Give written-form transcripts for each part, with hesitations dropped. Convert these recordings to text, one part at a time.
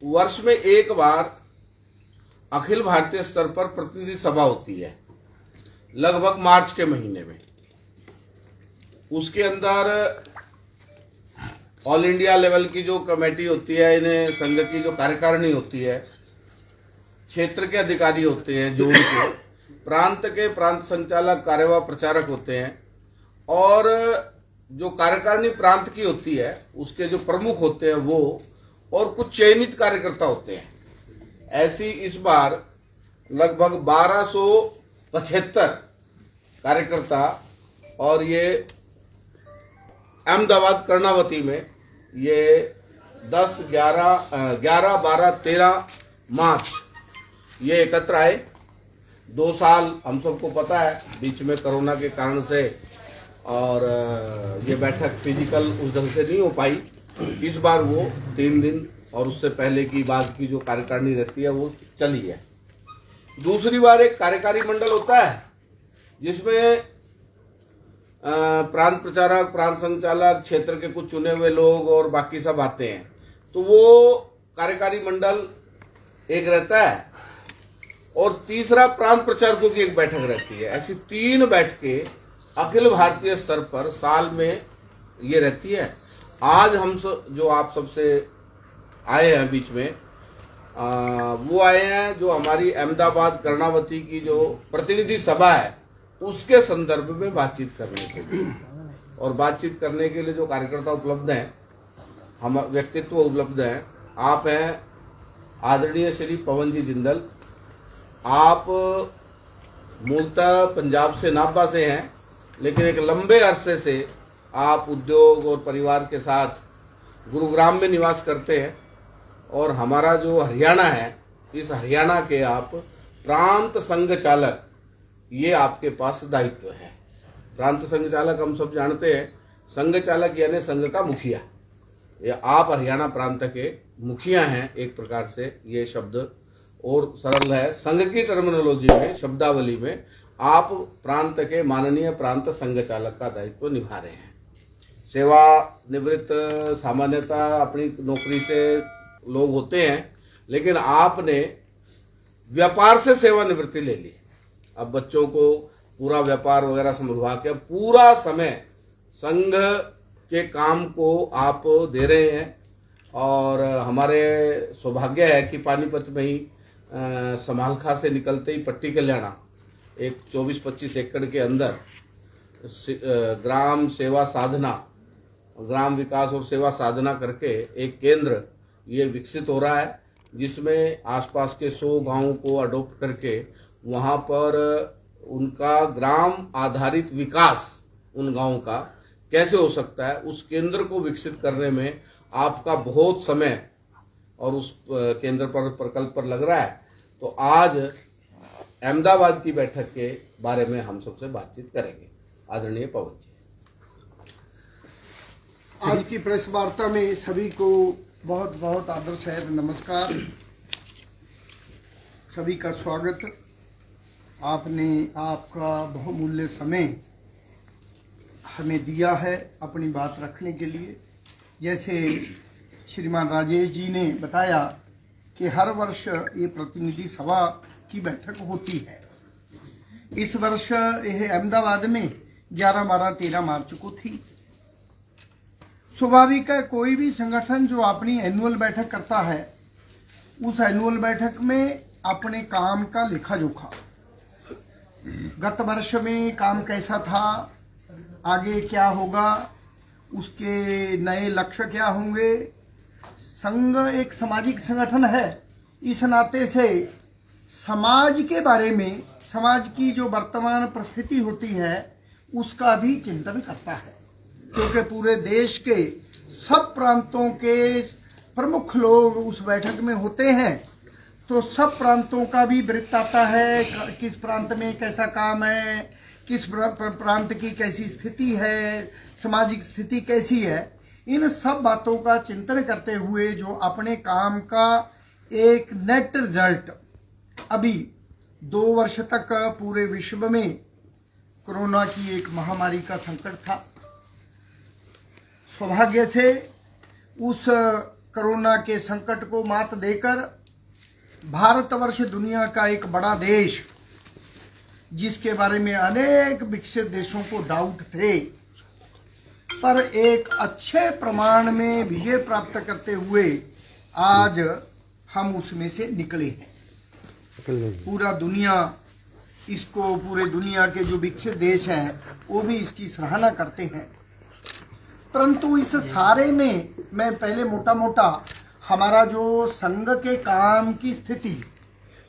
वर्ष में एक बार अखिल भारतीय स्तर पर प्रतिनिधि सभा होती है, लगभग मार्च के महीने में। उसके अंदर ऑल इंडिया लेवल की जो कमेटी होती है, इन्हें संघ की जो कार्यकारिणी होती है, क्षेत्र के अधिकारी होते हैं, जोन के प्रांत संचालक, कार्यवाह प्रचारक होते हैं, और जो कार्यकारिणी प्रांत की होती है उसके जो प्रमुख होते हैं वो, और कुछ चयनित कार्यकर्ता होते हैं। ऐसी इस बार लगभग 1275 कार्यकर्ता, और ये अहमदाबाद कर्णावती में ये 10, 11, 12, 13 मार्च ये एकत्र आए। 2 साल हम सबको पता है बीच में कोरोना के कारण से, और ये बैठक फिजिकल उस ढंग से नहीं हो पाई। इस बार वो 3 दिन और उससे पहले की बाद की जो कार्यकारिणी रहती है वो चली है। दूसरी बार एक कार्यकारी मंडल होता है जिसमें प्रांत प्रचारक, प्रांत संचालक, क्षेत्र के कुछ चुने हुए लोग और बाकी सब आते हैं। तो वो कार्यकारी मंडल एक रहता है, और तीसरा प्रांत प्रचारकों की एक बैठक रहती है। ऐसी 3 बैठकें अखिल भारतीय स्तर पर साल में ये रहती है। आज हम जो आप सबसे आए हैं बीच में, वो आए हैं जो हमारी अहमदाबाद कर्णावती की जो प्रतिनिधि सभा है उसके संदर्भ में बातचीत करने के लिए। और बातचीत करने के लिए जो कार्यकर्ता उपलब्ध हैं, हम व्यक्तित्व उपलब्ध हैं। आप हैं आदरणीय श्री पवन जी जिंदल। आप मूलतः पंजाब से, नाभा से हैं, लेकिन एक लंबे अरसे से आप उद्योग और परिवार के साथ गुरुग्राम में निवास करते हैं। और हमारा जो हरियाणा है, इस हरियाणा के आप प्रांत संघ चालक, ये आपके पास दायित्व है। प्रांत संघ चालक हम सब जानते हैं, संघ चालक यानी संघ का मुखिया। ये आप हरियाणा प्रांत के मुखिया हैं एक प्रकार से। ये शब्द और सरल है, संघ की टर्मिनोलॉजी में, शब्दावली में आप प्रांत के माननीय प्रांत संघ चालक का दायित्व निभा रहे हैं। सेवा निवृत्त सामान्यतः अपनी नौकरी से लोग होते हैं, लेकिन आपने व्यापार से सेवानिवृत्ति ले ली। अब बच्चों को पूरा व्यापार वगैरह संभलवा के पूरा समय संघ के काम को आप दे रहे हैं। और हमारे सौभाग्य है कि पानीपत में ही समालखा से निकलते ही पट्टी कल्याणा, एक 24-25 एकड़ के अंदर ग्राम सेवा साधना, ग्राम विकास और सेवा साधना करके एक केंद्र ये विकसित हो रहा है, जिसमें आसपास के 100 गांवों को अडॉप्ट करके वहां पर उनका ग्राम आधारित विकास उन गांवों का कैसे हो सकता है, उस केंद्र को विकसित करने में आपका बहुत समय और उस केंद्र पर प्रकल्प पर लग रहा है। तो आज अहमदाबाद की बैठक के बारे में हम सबसे बातचीत करेंगे। आदरणीय पवन जी, आज की प्रेस वार्ता में सभी को बहुत बहुत आदर सहित नमस्कार, सभी का स्वागत। आपने आपका बहुमूल्य समय हमें दिया है अपनी बात रखने के लिए। जैसे श्रीमान राजेश जी ने बताया कि हर वर्ष ये प्रतिनिधि सभा की बैठक होती है। इस वर्ष यह अहमदाबाद में 11, 12, 13 मार्च को थी। स्वाभाविक है, कोई भी संगठन जो अपनी एनुअल बैठक करता है, उस एनुअल बैठक में अपने काम का लेखा जोखा, गत वर्ष में काम कैसा था, आगे क्या होगा, उसके नए लक्ष्य क्या होंगे। संघ एक सामाजिक संगठन है, इस नाते से समाज के बारे में, समाज की जो वर्तमान परिस्थिति होती है उसका भी चिंतन करता है, क्योंकि पूरे देश के सब प्रांतों के प्रमुख लोग उस बैठक में होते हैं। तो सब प्रांतों का भी वृत्त आता है, किस प्रांत में कैसा काम है, किस प्रांत की कैसी स्थिति है, सामाजिक स्थिति कैसी है। इन सब बातों का चिंतन करते हुए जो अपने काम का एक नेट रिजल्ट, अभी 2 वर्ष तक पूरे विश्व में कोरोना की एक महामारी का संकट था। सौभाग्य से उस कोरोना के संकट को मात देकर भारतवर्ष दुनिया का एक बड़ा देश, जिसके बारे में अनेक विकसित देशों को डाउट थे, पर एक अच्छे प्रमाण में विजय प्राप्त करते हुए आज हम उसमें से निकले हैं। पूरा दुनिया इसको, पूरे दुनिया के जो विकसित देश हैं वो भी इसकी सराहना करते हैं। परंतु इस सारे में मैं पहले मोटा मोटा हमारा जो संघ के काम की स्थिति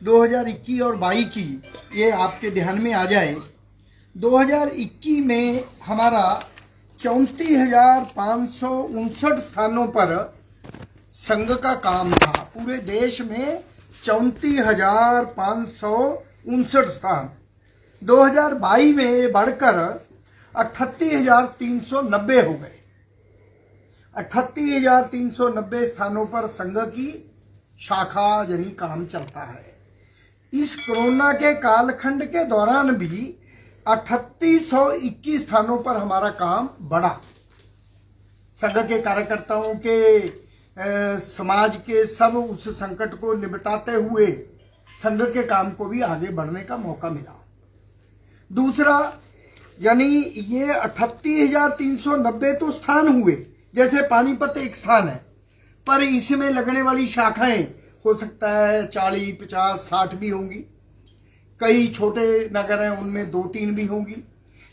2021 और 22 की ये आपके ध्यान में आ जाए। 2021 में हमारा 34,559 स्थानों पर संघ का काम था। पूरे देश में 34,559 स्थान। 2022 में ये बढ़कर 38,390 हो गए। 38,390 स्थानों पर संघ की शाखा जनी काम चलता है। इस कोरोना के कालखंड के दौरान भी 3821 स्थानों पर हमारा काम बढ़ा। संघ के कार्यकर्ताओं के समाज के सब उस संकट को निपटाते हुए संघ के काम को भी आगे बढ़ने का मौका मिला। दूसरा, यानी ये 38,390 तो स्थान हुए, जैसे पानीपत एक स्थान है, पर इसमें लगने वाली शाखाएं हो सकता है 40, 50, 60 भी होंगी। कई छोटे नगर हैं, उनमें 2-3 भी होंगी।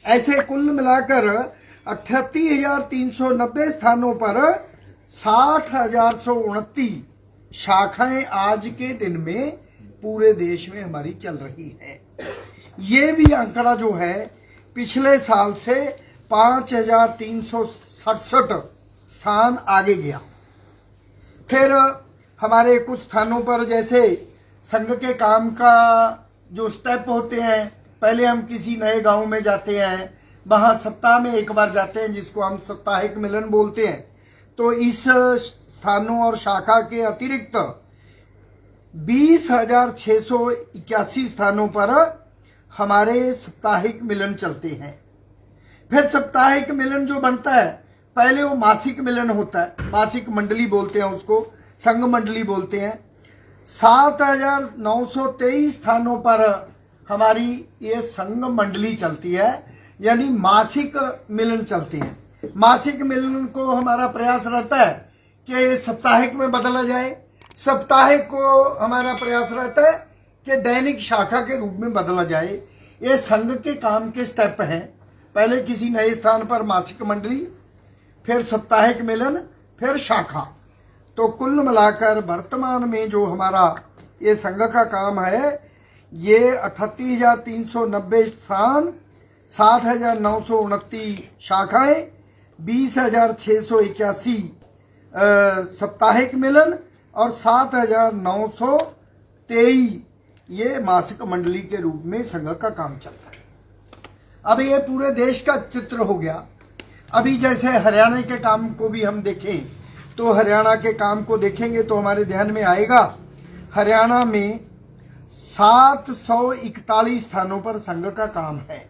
ऐसे कुल मिलाकर 38,390 स्थानों पर 60,129 शाखाएं आज के दिन में पूरे देश में हमारी चल रही है। ये भी आंकड़ा जो है पिछले साल से 5,367 स्थान आगे गया। फिर हमारे कुछ स्थानों पर जैसे संघ के काम का जो स्टेप होते हैं, पहले हम किसी नए गांव में जाते हैं, वहां सप्ताह में एक बार जाते हैं, जिसको हम साप्ताहिक मिलन बोलते हैं। तो इस स्थानों और शाखा के अतिरिक्त 20,681 स्थानों पर हमारे साप्ताहिक मिलन चलते हैं। फिर साप्ताहिक मिलन जो बनता है, पहले वो मासिक मिलन होता है, मासिक मंडली बोलते हैं उसको, संघ मंडली बोलते हैं। 7,923 स्थानों पर हमारी ये संघ मंडली चलती है, यानी मासिक मिलन चलते हैं। मासिक मिलन को हमारा प्रयास रहता है कि साप्ताहिक में बदला जाए, साप्ताहिक को हमारा प्रयास रहता है कि दैनिक शाखा के रूप में बदला जाए। ये संघ के काम के स्टेप हैं। पहले किसी नए स्थान पर मासिक मंडली, फिर साप्ताहिक मिलन, फिर शाखा। तो कुल मिलाकर वर्तमान में जो हमारा ये संघ का काम है, ये 38,390 स्थान, 60,929 शाखाएं, 20,681 साप्ताहिक मिलन और 7,923 ये मासिक मंडली के रूप में संघ का काम चलता है। अब ये पूरे देश का चित्र हो गया। अभी जैसे हरियाणा के काम को भी हम देखें, तो हरियाणा के काम को देखेंगे तो हमारे ध्यान में आएगा, हरियाणा में 741 स्थानों पर संघ का काम है।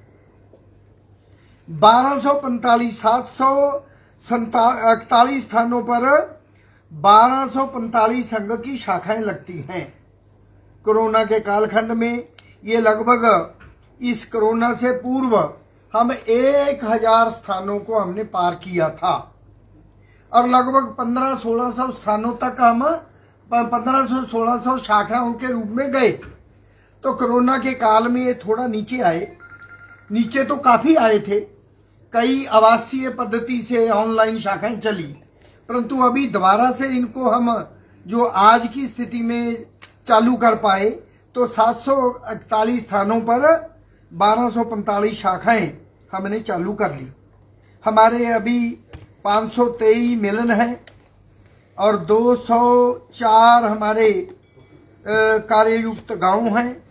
741 स्थानों पर 1245 संघ की शाखाएं लगती हैं। कोरोना के कालखंड में ये लगभग, इस कोरोना से पूर्व हम 1,000 स्थानों को हमने पार किया था और लगभग 1500-1600 स्थानों तक हम 1500-1600 शाखाओं के रूप में गए। तो कोरोना के काल में ये थोड़ा नीचे आए। नीचे तो काफी आए थे, कई आवासीय पद्धति से ऑनलाइन शाखाएं चली, परंतु अभी दोबारा से इनको हम जो आज की स्थिति में चालू कर पाए, तो 741 स्थानों पर 1245 शाखाएं हमने चालू कर ली। हमारे अभी 523 मिलन हैं और 204 हमारे कार्ययुक्त गांव हैं।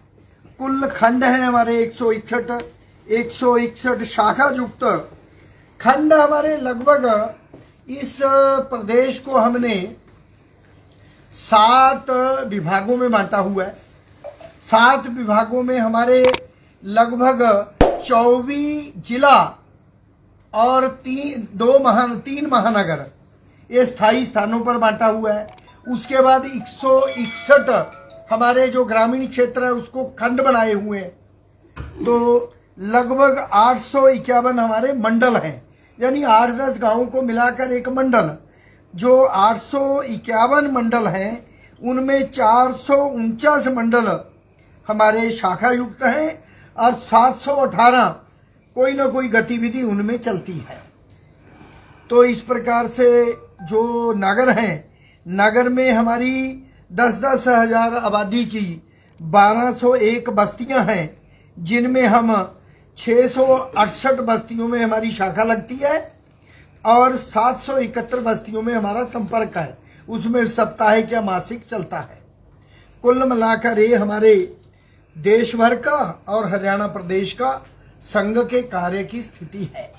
कुल खंड है हमारे 161 शाखा युक्त खंड हमारे। लगभग इस प्रदेश को हमने 7 विभागों में बांटा हुआ है। 7 विभागों में हमारे लगभग 24 जिला और 3 महानगर, ये स्थायी स्थानों पर बांटा हुआ है। उसके बाद 161 हमारे जो ग्रामीण क्षेत्र है उसको खंड बनाए हुए हैं। तो लगभग 851 हमारे मंडल हैं, यानी 8-10 गांवों को मिलाकर एक मंडल। जो 851 मंडल हैं उनमें 449 मंडल हमारे शाखा युक्त हैं और 718 कोई ना कोई गतिविधि उनमें चलती है। तो इस प्रकार से जो नगर हैं, नगर में हमारी 10-10 हजार आबादी की 1201 बस्तियां हैं, जिनमें हम 668 बस्तियों में हमारी शाखा लगती है और 771 बस्तियों में हमारा संपर्क है। उसमें साप्ताहिक या मासिक चलता है। कुल मिलाकर ये हमारे देश भर का और हरियाणा प्रदेश का संघ के कार्य की स्थिति है।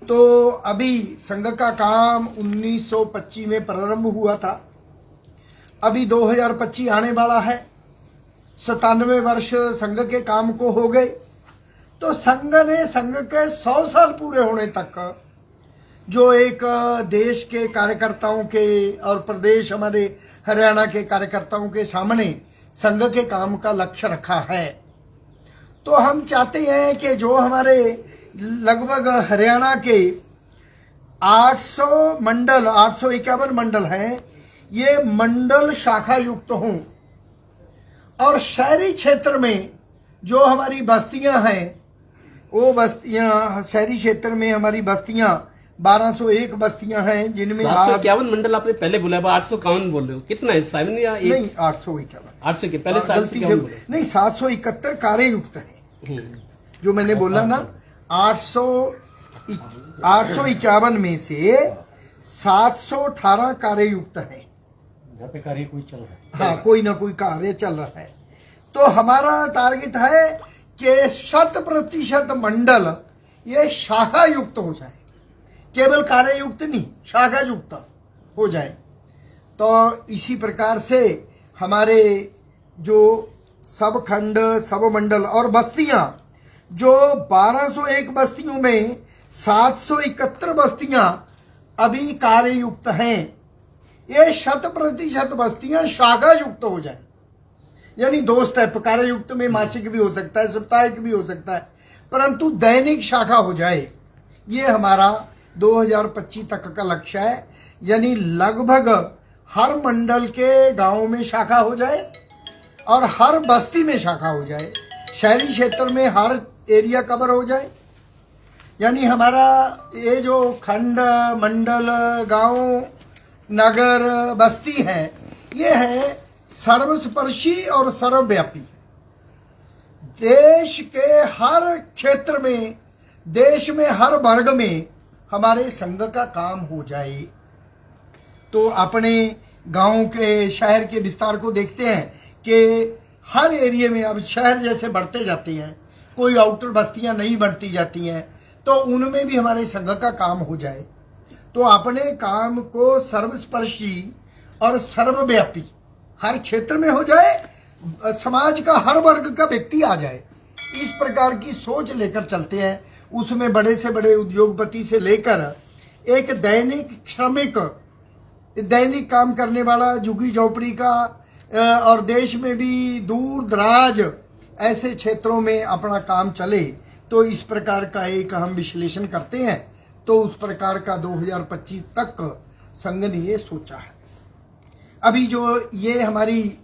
तो अभी संघ का काम 1925 में प्रारंभ हुआ था। अभी 2025 आने वाला है। 97 वर्ष संघ के काम को हो गए। तो संघ के 100 साल पूरे होने तक जो एक देश के कार्यकर्ताओं के और प्रदेश हमारे हरियाणा के कार्यकर्ताओं के सामने संघ के काम का लक्ष्य रखा है। तो हम चाहते हैं कि जो हमारे लगभग हरियाणा के 851 मंडल हैं, ये मंडल शाखा युक्त हों और शहरी क्षेत्र में जो हमारी बस्तियां हैं, वो बस्तियां शहरी क्षेत्र में हमारी बस्तियां 1201 बस्तियां हैं, जिनमें 751 मंडल आपने पहले बोला, 851 बोल रहे हो, कितना है? 7 या 8? नहीं, 851। 800 के पहले गलती से नहीं, 771 कार्ययुक्त है। जो मैंने बोला ना, 851 में से 718 कार्ययुक्त है। पे कार्य कोई चल रहा है। हाँ, कोई ना कोई कार्य चल रहा है। तो हमारा टारगेट है कि 100% मंडल ये शाखा युक्त हो जाए, केवल कार्य युक्त नहीं, शाखा युक्त हो जाए। तो इसी प्रकार से हमारे जो सब खंड, सब मंडल और बस्तियां, जो 1201 बस्तियों में 771 बस्तियां अभी कार्य युक्त हैं, ये 100% बस्तियां शाखा युक्त हो जाए। यानी 2 स्टेप, कार्य युक्त में मासिक भी हो सकता है, साप्ताहिक भी हो सकता है, परंतु दैनिक शाखा हो जाए। ये हमारा 2025 तक का लक्ष्य है। यानी लगभग हर मंडल के गांव में शाखा हो जाए और हर बस्ती में शाखा हो जाए। शहरी क्षेत्र में हर एरिया कवर हो जाए। यानी हमारा ये जो खंड, मंडल, गांव, नगर, बस्ती है, ये है सर्वस्पर्शी और सर्वव्यापी। देश के हर क्षेत्र में, देश में हर वर्ग में हमारे संघ का काम हो जाए। तो अपने गांव के, शहर के विस्तार को देखते हैं कि हर एरिया में अब शहर जैसे बढ़ते जाते हैं, कोई आउटर बस्तियां नहीं बढ़ती जाती हैं, तो उनमें भी हमारे संघ का काम हो जाए। तो अपने काम को सर्वस्पर्शी और सर्वव्यापी हर क्षेत्र में हो जाए, समाज का हर वर्ग का व्यक्ति आ जाए। इस प्रकार की सोच लेकर चलते हैं। उसमें बड़े से बड़े उद्योगपति से लेकर एक दैनिक श्रमिक, दैनिक काम करने वाला झुग्गी झोपड़ी का, और देश में भी दूर दराज ऐसे क्षेत्रों में अपना काम चले। तो इस प्रकार का एक हम विश्लेषण करते हैं। तो उस प्रकार का 2025 तक संघ ने ये सोचा है। अभी जो ये हमारी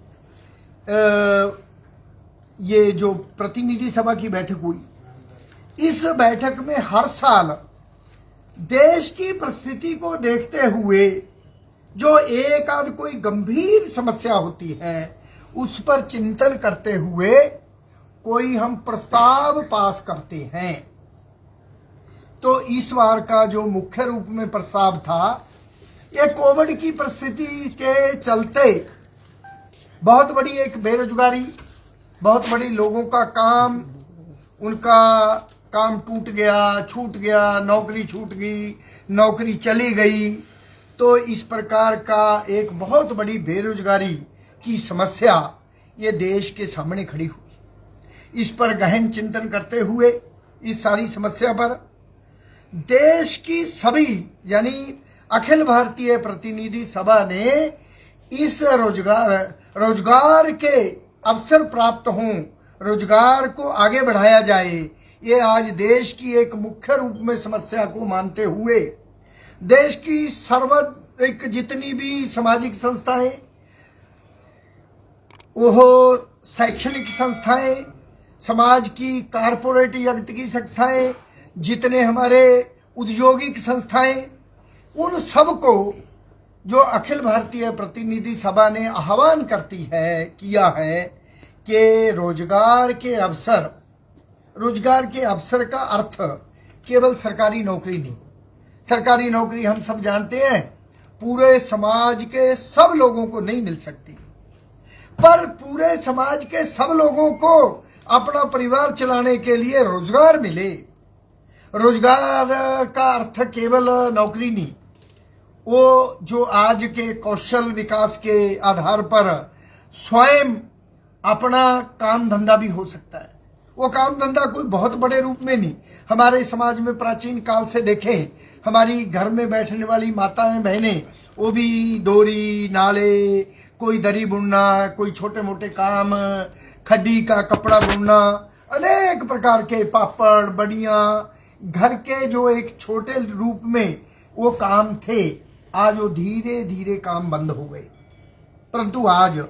ये जो प्रतिनिधि सभा की बैठक हुई, इस बैठक में हर साल देश की परिस्थिति को देखते हुए जो एक आध कोई गंभीर समस्या होती है, उस पर चिंतन करते हुए कोई हम प्रस्ताव पास करते हैं। तो इस बार का जो मुख्य रूप में प्रस्ताव था, ये कोविड की परिस्थिति के चलते बहुत बड़ी एक बेरोजगारी, बहुत बड़ी लोगों का काम, उनका काम टूट गया, छूट गया, नौकरी छूट गई, नौकरी चली गई। तो इस प्रकार का एक बहुत बड़ी बेरोजगारी की समस्या ये देश के सामने खड़ी हुई। इस पर गहन चिंतन करते हुए, इस सारी समस्या पर देश की सभी, यानी अखिल भारतीय प्रतिनिधि सभा ने इस रोजगार के अवसर प्राप्त हों, रोजगार को आगे बढ़ाया जाए, ये आज देश की एक मुख्य रूप में समस्या को मानते हुए देश की सर्वाधिक जितनी भी सामाजिक संस्थाएं, वो शैक्षणिक संस्थाएं, समाज की कारपोरेट जगत की संस्थाएं, जितने हमारे औद्योगिक संस्थाएं, उन सबको जो अखिल भारतीय प्रतिनिधि सभा ने आह्वान किया है कि रोजगार के अवसर का अर्थ केवल सरकारी नौकरी नहीं। सरकारी नौकरी हम सब जानते हैं पूरे समाज के सब लोगों को नहीं मिल सकती, पर पूरे समाज के सब लोगों को अपना परिवार चलाने के लिए रोजगार मिले। रोजगार का अर्थ केवल नौकरी नहीं, वो जो आज के कौशल विकास के आधार पर स्वयं अपना काम धंधा भी हो सकता है। वो काम धंधा कोई बहुत बड़े रूप में नहीं। हमारे समाज में प्राचीन काल से देखें, हमारी घर में बैठने वाली माताएं बहनें, वो भी डोरी नाले, कोई दरी बुनना, कोई छोटे मोटे काम, खड्डी का कपड़ा बुनना, अनेक प्रकार के पापड़ बड़ियां, घर के जो एक छोटे रूप में वो काम थे, आज वो धीरे धीरे काम बंद हो गए। परंतु आज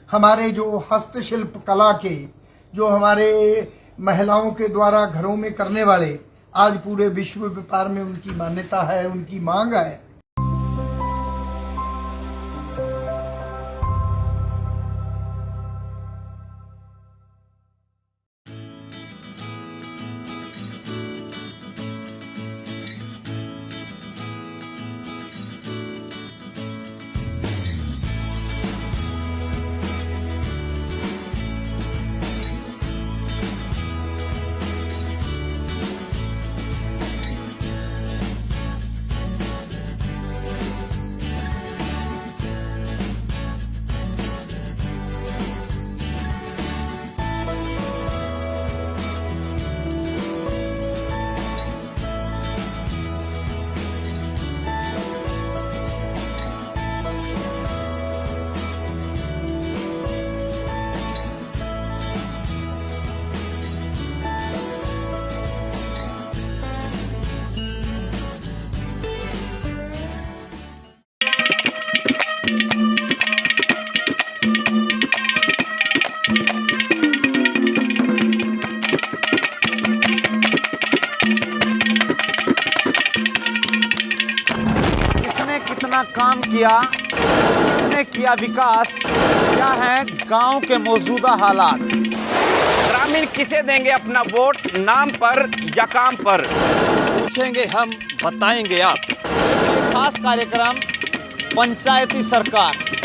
हमारे जो हस्तशिल्प कला के, जो हमारे महिलाओं के द्वारा घरों में करने वाले, आज पूरे विश्व व्यापार में उनकी मान्यता है, उनकी मांग है। कितना काम किया, इसने किया विकास, क्या है गांव के मौजूदा हालात। ग्रामीण किसे देंगे अपना वोट, नाम पर या काम पर? पूछेंगे हम, बताएंगे आप। ये खास कार्यक्रम पंचायती सरकार